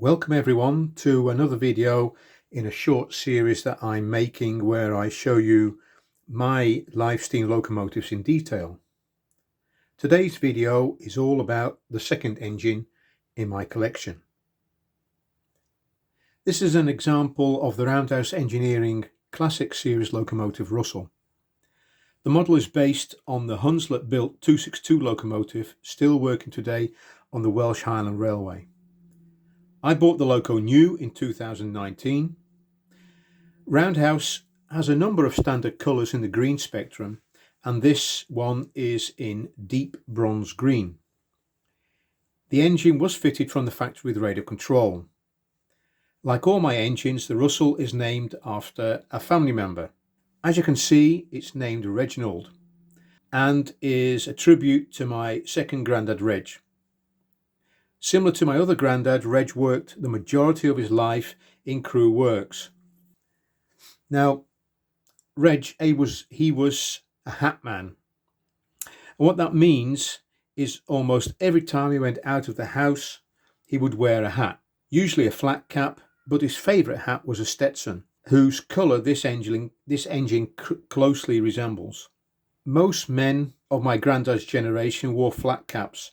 Welcome everyone to another video in a short series that I'm making where I show you my live steam locomotives in detail. Today's video is all about the second engine in my collection. This is an example of the Roundhouse Engineering Classic Series locomotive Russell. The model is based on the Hunslet built 262 locomotive still working today on the Welsh Highland Railway. I bought the loco new in 2019. Roundhouse has a number of standard colours in the green spectrum, and this one is in deep bronze green. The engine was fitted from the factory with radio control. Like all my engines, the Russell is named after a family member. As you can see, it's named Reginald and is a tribute to my second granddad Reg. Similar to my other granddad, Reg worked the majority of his life in crew works. Now, Reg, he was a hat man. And what that means is almost every time he went out of the house, he would wear a hat, usually a flat cap, but his favourite hat was a Stetson, whose colour this engine closely resembles. Most men of my granddad's generation wore flat caps,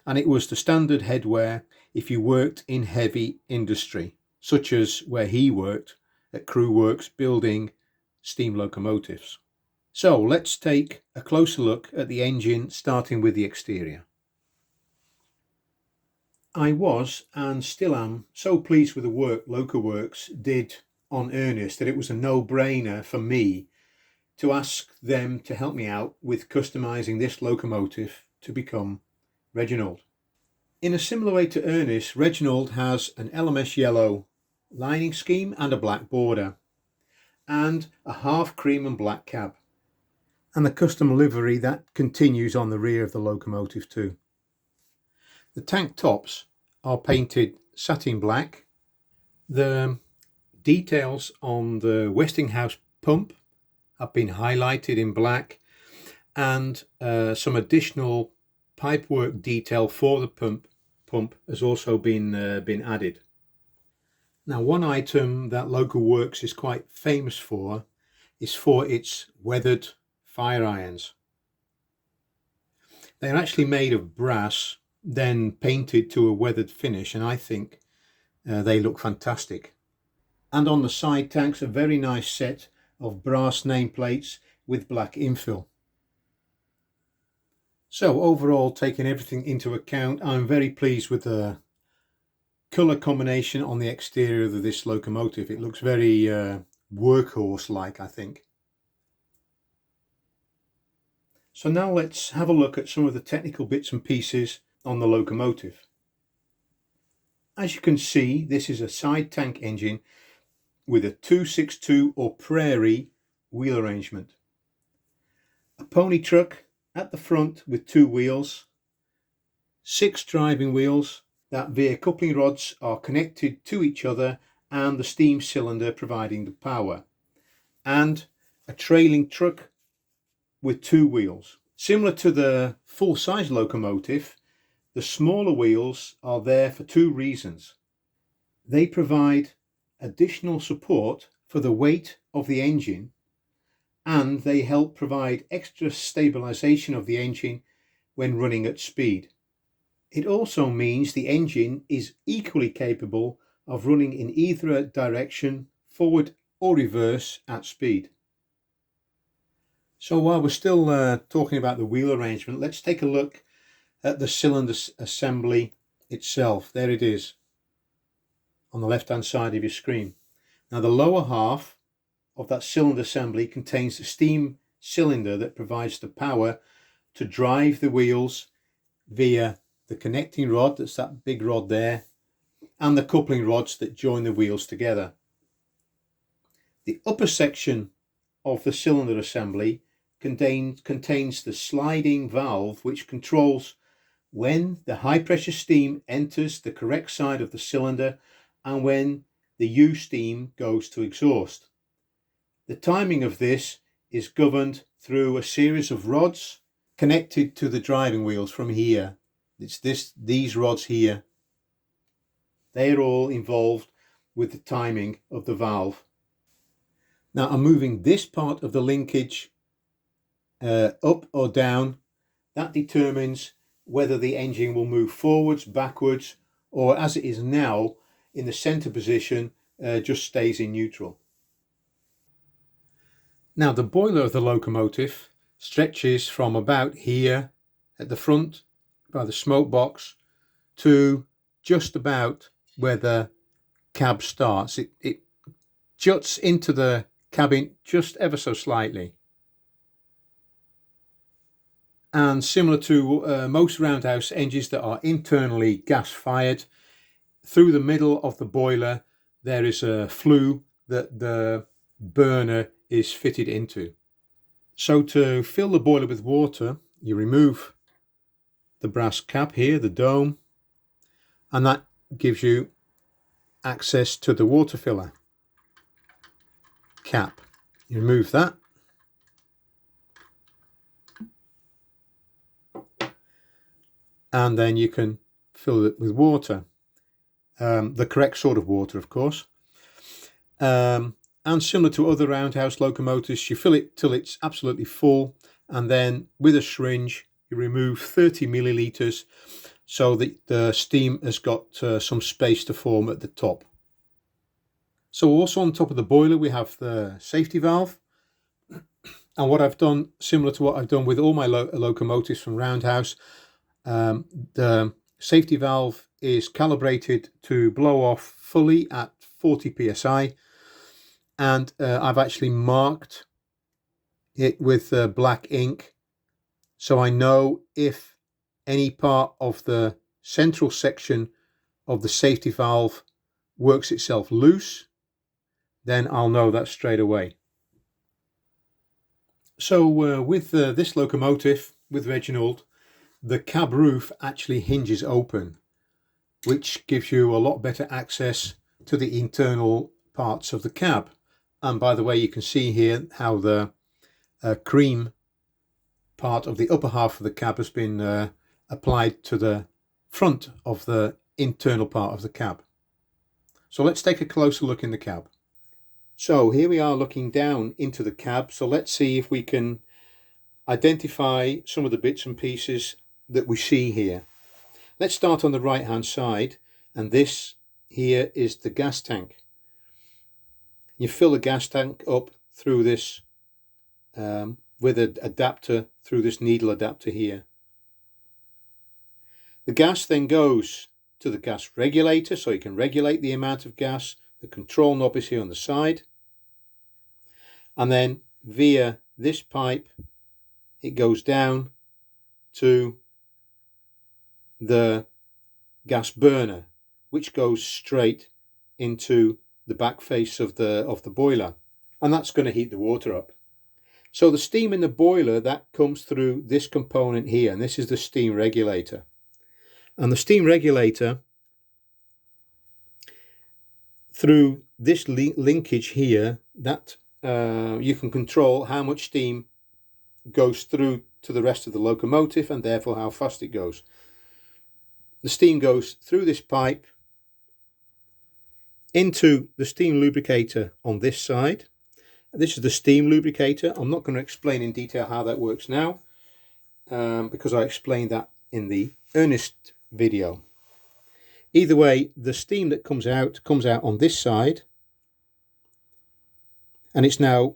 and it was the standard headwear if you worked in heavy industry, such as where he worked at Crew Works building steam locomotives. So let's take a closer look at the engine, starting with the exterior. I was and still am so pleased with the work LocoWorks did on Ernest that it was a no-brainer for me to ask them to help me out with customizing this locomotive to become Reginald. In a similar way to Ernest, Reginald has an LMS yellow lining scheme and a black border, and a half cream and black cab, and the custom livery that continues on the rear of the locomotive too. The tank tops are painted satin black. The details on the Westinghouse pump have been highlighted in black, and some additional pipework detail for the pump has also been added. Now, one item that LocoWorks is quite famous for is for its weathered fire irons. They are actually made of brass, then painted to a weathered finish, and I think they look fantastic. And on the side tanks, a very nice set of brass nameplates with black infill. So overall, taking everything into account, I'm very pleased with the colour combination on the exterior of this locomotive. It looks very workhorse-like, I think. So now let's have a look at some of the technical bits and pieces on the locomotive. As you can see, this is a side tank engine with a 262 or Prairie wheel arrangement. A pony truck at the front with 2 wheels, 6 driving wheels that via coupling rods are connected to each other, and the steam cylinder providing the power, and a trailing truck with 2 wheels. Similar to the full-size locomotive, the smaller wheels are there for 2 reasons. They provide additional support for the weight of the engine, and they help provide extra stabilization of the engine when running at speed. It also means the engine is equally capable of running in either direction, forward or reverse, at speed. So while we're still talking about the wheel arrangement, let's take a look at the cylinder assembly itself. There it is on the left hand side of your screen. Now, the lower half of that cylinder assembly contains the steam cylinder that provides the power to drive the wheels via the connecting rod, that's that big rod there, and the coupling rods that join the wheels together. The upper section of the cylinder assembly contains the sliding valve which controls when the high pressure steam enters the correct side of the cylinder and when the U steam goes to exhaust. The timing of this is governed through a series of rods connected to the driving wheels from here. It's these rods here They are all involved with the timing of the valve. Now I'm moving this part of the linkage up or down. That determines whether the engine will move forwards, backwards, or as it is now in the center position, just stays in neutral. Now the boiler of the locomotive stretches from about here at the front by the smoke box to just about where the cab starts. It juts into the cabin just ever so slightly. And similar to most roundhouse engines that are internally gas fired, through the middle of the boiler there is a flue that the burner is fitted into. So to fill the boiler with water, you remove the brass cap here, the dome, and that gives you access to the water filler cap. You remove that, and then you can fill it with water, the correct sort of water, of course. And similar to other roundhouse locomotives, you fill it till it's absolutely full, and then with a syringe you remove 30 milliliters so that the steam has got some space to form at the top. So also on top of the boiler we have the safety valve, and what I've done, similar to what I've done with all my locomotives from roundhouse, the safety valve is calibrated to blow off fully at 40 psi, and I've actually marked it with black ink so I know if any part of the central section of the safety valve works itself loose, then I'll know that straight away. So with this locomotive, with Reginald, the cab roof actually hinges open, which gives you a lot better access to the internal parts of the cab. And by the way, you can see here how the cream part of the upper half of the cab has been applied to the front of the internal part of the cab. So let's take a closer look in the cab. So here we are looking down into the cab. So let's see if we can identify some of the bits and pieces that we see here. Let's start on the right hand side, and this here is the gas tank. You fill the gas tank up through this with an adapter, through this needle adapter here. The gas then goes to the gas regulator, so you can regulate the amount of gas. The control knob is here on the side, and then via this pipe it goes down to the gas burner, which goes straight into the back face of the boiler, and that's going to heat the water up. So the steam in the boiler, that comes through this component here, and this is the steam regulator. And the steam regulator, through this linkage here, that you can control how much steam goes through to the rest of the locomotive, and therefore how fast it goes. The steam goes through this pipe into the steam lubricator on this side. This is the steam lubricator. I'm not going to explain in detail how that works now, because I explained that in the Earnest video. Either way, the steam that comes out on this side, and it's now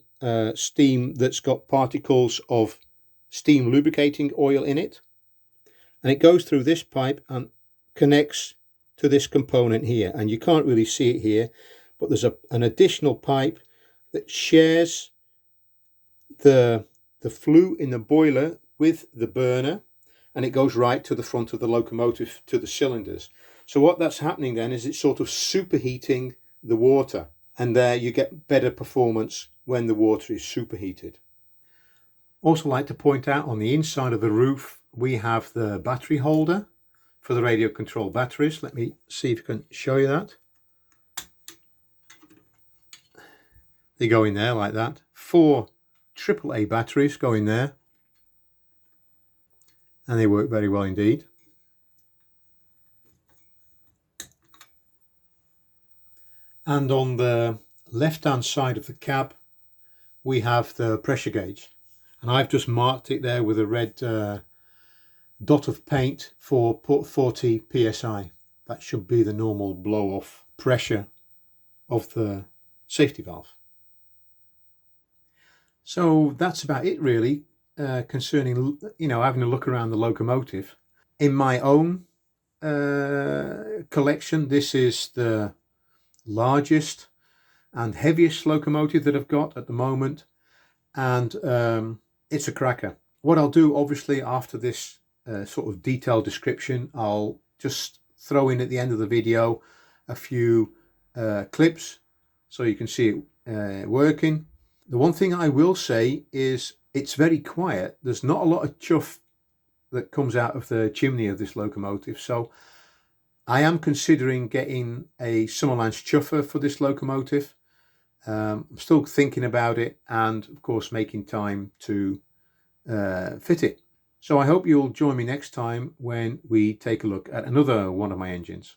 steam that's got particles of steam lubricating oil in it, and it goes through this pipe and connects to this component here, and you can't really see it here, but there's an additional pipe that shares the flue in the boiler with the burner, and it goes right to the front of the locomotive, to the cylinders. So what that's happening then is it's sort of superheating the water, and there you get better performance when the water is superheated. Also like to point out, on the inside of the roof we have the battery holder for the radio control batteries. Let me see if I can show you that. They go in there like that. 4 AAA batteries go in there, and they work very well indeed. And on the left hand side of the cab we have the pressure gauge, and I've just marked it there with a red dot of paint for 40 psi. That should be the normal blow off pressure of the safety valve. So that's about it really, concerning, you know, having a look around the locomotive. In my own collection, this is the largest and heaviest locomotive that I've got at the moment, and it's a cracker. What I'll do, obviously, after this sort of detailed description, I'll just throw in at the end of the video a few clips so you can see it working. The one thing I will say is it's very quiet. There's not a lot of chuff that comes out of the chimney of this locomotive, so I am considering getting a Summerlands Chuffer for this locomotive. I'm still thinking about it, and of course making time to fit it. So I hope you'll join me next time when we take a look at another one of my engines.